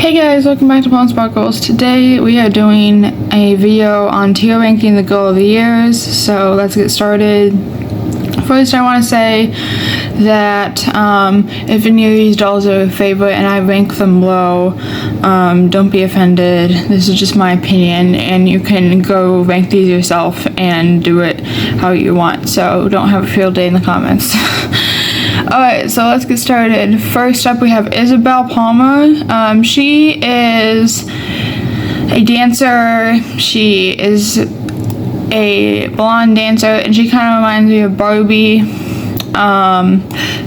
Hey guys, welcome back to Pawn Sparkles. Today we are doing a video on tier ranking the girl of the years, so let's get started. First, I want to say that if any of these dolls are a favorite and I rank them low, don't be offended. This is just my opinion, and you can go rank these yourself and do it how you want, so don't have a field day in the comments. Alright, so let's get started. First up, we have Isabel Palmer. She is a dancer. She is a blonde dancer, and she kind of reminds me of Barbie.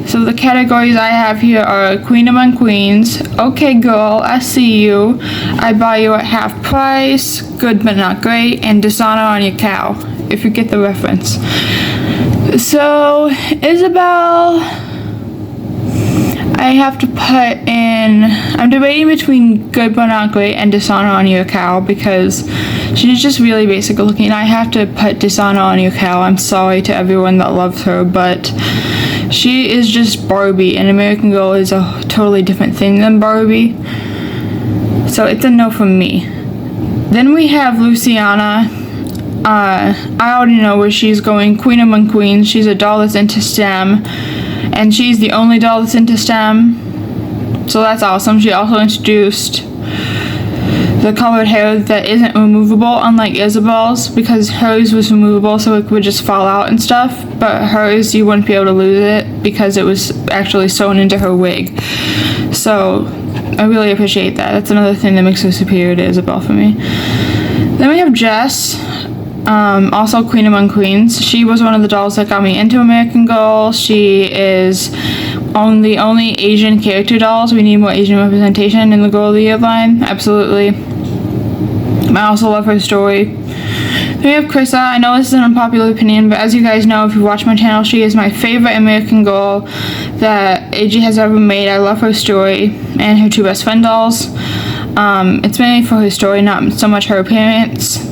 So the categories I have here are Queen Among Queens, Okay Girl, I See You, I Buy You at Half Price, Good But Not Great, and Dishonor on Your Cow, if you get the reference. So, Isabel, I have to put in, I'm debating between Good But Not Great and Dishonor on Your Cow because she's just really basic looking. I have to put Dishonor on Your Cow. I'm sorry to everyone that loves her, but she is just Barbie, and American Girl is a totally different thing than Barbie. So it's a no from me. Then we have Luciana. I already know where she's going. Queen Among Queens. She's a doll that's into STEM, and she's the only doll that's into STEM, so that's awesome. She also introduced the colored hair that isn't removable, unlike Isabel's, because hers was removable so it would just fall out and stuff, but hers you wouldn't be able to lose it because it was actually sewn into her wig. So I really appreciate that. That's another thing that makes her superior to Isabel for me. Then we have Jess. Also Queen Among Queens. She was one of the dolls that got me into American Girl. She is the only Asian character dolls. We need more Asian representation in the Girl of the Year line. Absolutely. I also love her story. Then we have Krissa. I know this is an unpopular opinion, but as you guys know, if you watch my channel, she is my favorite American Girl that AG has ever made. I love her story and her two best friend dolls. It's mainly for her story, not so much her appearance.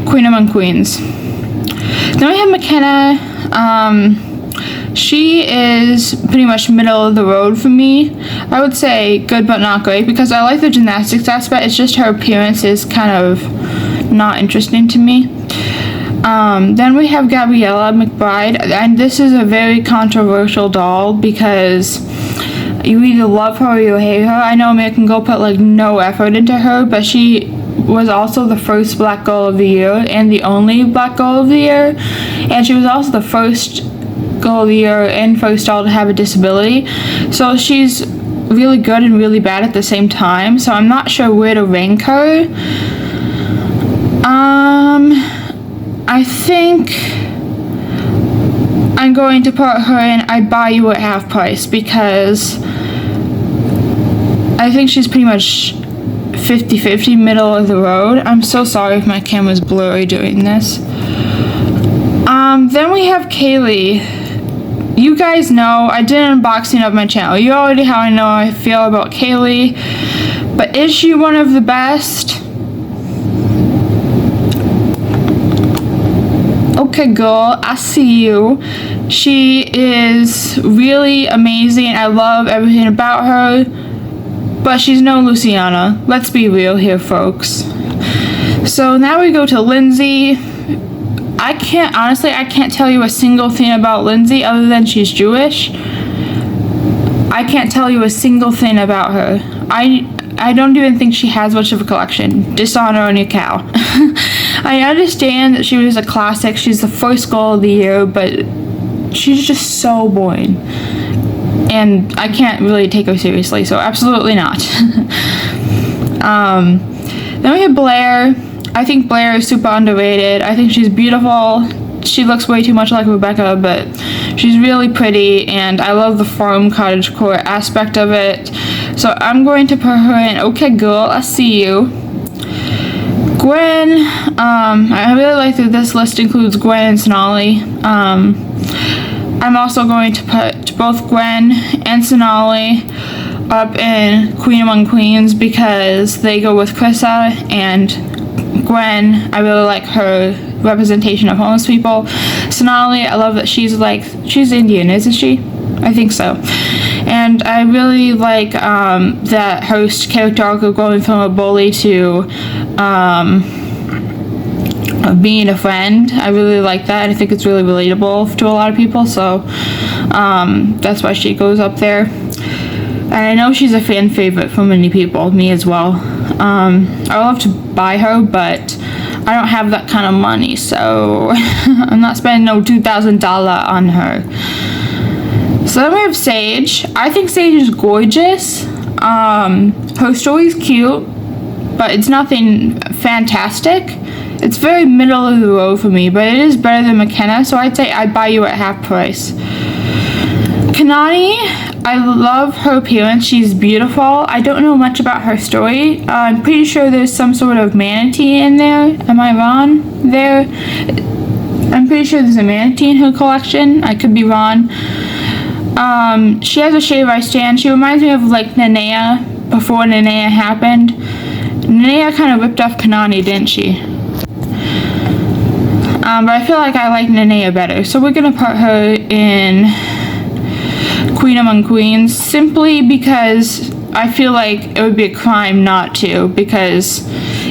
Queen Among Queens. Then we have McKenna. She is pretty much middle of the road for me. I would say good but not great because I like the gymnastics aspect. It's just her appearance is kind of not interesting to me. Then we have Gabriella McBride, and this is a very controversial doll because you either love her or you hate her. I know American Girl put like no effort into her, but she was also the first Black Girl of the Year and the only Black Girl of the Year, and she was also the first Girl of the Year and first doll to have a disability. So she's really good and really bad at the same time, so I'm not sure where to rank her. I think I'm going to put her in I Buy You at Half Price because I think she's pretty much 50-50, middle of the road. I'm so sorry if my camera's blurry doing this. Then we have Kaylee. You guys know I did an unboxing of my channel. You already how I know I feel about Kaylee. But is she one of the best? Okay Girl, I See You. She is really amazing. I love everything about her. But she's no Luciana. Let's be real here, folks. So now we go to Lindsay. I can't tell you a single thing about Lindsay other than she's Jewish. I can't tell you a single thing about her. I don't even think she has much of a collection. Dishonor on Your Cow. I understand that she was a classic. She's the first Girl of the Year, but she's just so boring. And I can't really take her seriously, so absolutely not. Then we have Blair. I think Blair is super underrated. I think she's beautiful. She looks way too much like Rebecca, but she's really pretty, and I love the farm cottagecore aspect of it. So I'm going to put her in Okay Girl, I See You. Gwen. I really like that this list includes Gwen and Sonali. I'm also going to put both Gwen and Sonali up in Queen Among Queens because they go with Krissa, and Gwen, I really like her representation of homeless people. Sonali, I love that she's Indian, isn't she? I think so. And I really like that host character arc of going from a bully to being a friend. I really like that. I think it's really relatable to a lot of people, so that's why she goes up there. And I know she's a fan favorite for many people, me as well. I would love to buy her, but I don't have that kind of money, so I'm not spending no $2,000 on her. So then we have Sage. I think Sage is gorgeous. Her story's cute, but it's nothing fantastic. It's very middle of the road for me, but it is better than McKenna, so I'd say I'd buy you at half price. Kanani, I love her appearance. She's beautiful. I don't know much about her story. I'm pretty sure there's some sort of manatee in there. Am I wrong there? I'm pretty sure there's a manatee in her collection. I could be wrong. She has a shave I stand. She reminds me of like Nanea before Nanea happened. Nanea kind of ripped off Kanani, didn't she? But I feel like I like Nanea better. So we're gonna put her in Queen Among Queens simply because I feel like it would be a crime not to, because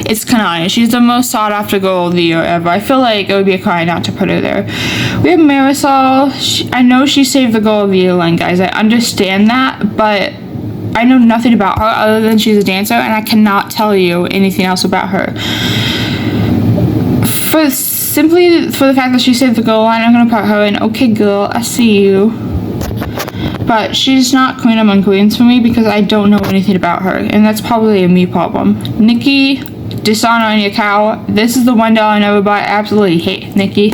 it's Kanani. She's the most sought after girl of the year ever. I feel like it would be a crime not to put her there. We have Marisol. I know she saved the girl of the year line, guys. I understand that, but I know nothing about her other than she's a dancer, and I cannot tell you anything else about her. Simply for the fact that she saved the girl line, I'm gonna put her in Okay Girl, I See You. But she's not Queen Among Queens for me because I don't know anything about her, and that's probably a me problem. Nikki, Dishonor on Your Cow. This is the one doll I never bought. I absolutely hate Nikki.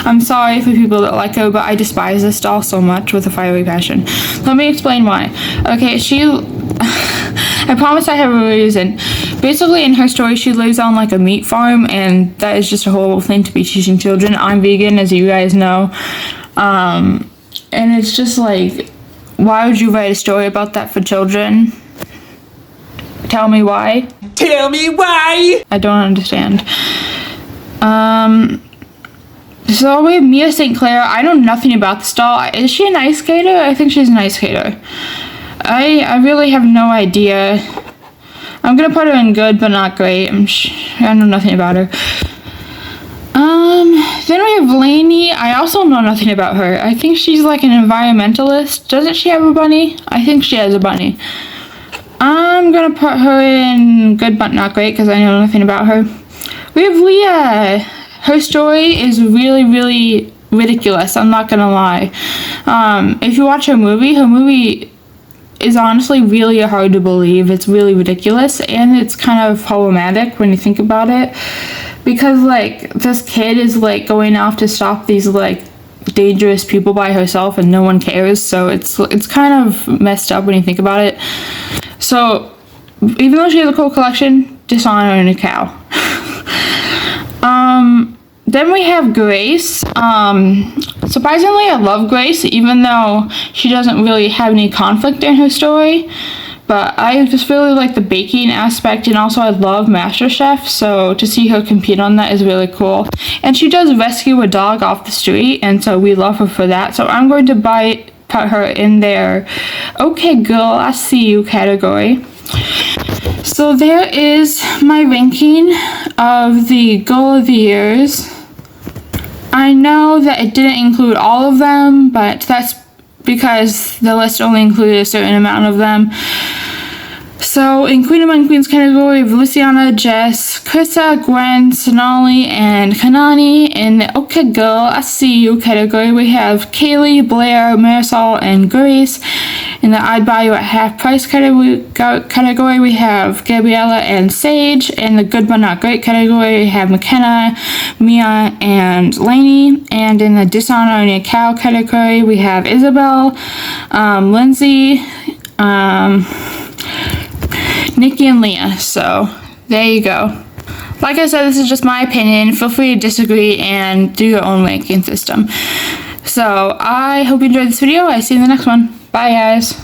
I'm sorry for people that like her, but I despise this doll so much with a fiery passion. Let me explain why. Okay, I promise I have a reason. Basically, in her story, she lives on like a meat farm, and that is just a horrible thing to be teaching children. I'm vegan, as you guys know. And it's just like, why would you write a story about that for children? Tell me why. Tell me why! I don't understand. So we have Mia St. Clair. I know nothing about this doll. Is she an ice skater? I think she's an ice skater. I really have no idea. I'm gonna put her in good, but not great. I know nothing about her. Then we have Lainey. I also know nothing about her. I think she's like an environmentalist. Doesn't she have a bunny? I think she has a bunny. I'm gonna put her in good, but not great, because I know nothing about her. We have Leah. Her story is really, really ridiculous. I'm not gonna lie. If you watch her movie is honestly really hard to believe. It's really ridiculous, and it's kind of problematic when you think about it, because like this kid is like going off to stop these like dangerous people by herself, and no one cares. So it's kind of messed up when you think about it. So even though she has a cool collection, Dishonor and a Cow. Then we have Grace. Surprisingly, I love Grace, even though she doesn't really have any conflict in her story. But I just really like the baking aspect, and also I love MasterChef, so to see her compete on that is really cool. And she does rescue a dog off the street, and so we love her for that. So I'm going to put her in their Okay Girl, I See You category. So there is my ranking of the Girl of the Years. I know that it didn't include all of them, but that's because the list only included a certain amount of them. So in Queen Among Queens category, we have Luciana, Jess, Krissa, Gwen, Sonali, and Kanani. In the Okay Girl, I See You category, we have Kaylee, Blair, Marisol, and Grace. In the I'd Buy You at Half Price category, we have Gabriella and Sage. In the Good But Not Great category, we have McKenna, Mia, and Lainey. And in the Dishonor on Your Cow category, we have Isabel, Lindsay, Nikki, and Leah. So there you go. Like I said, this is just my opinion. Feel free to disagree and do your own ranking system. So I hope you enjoyed this video. I see you in the next one. Bye, guys.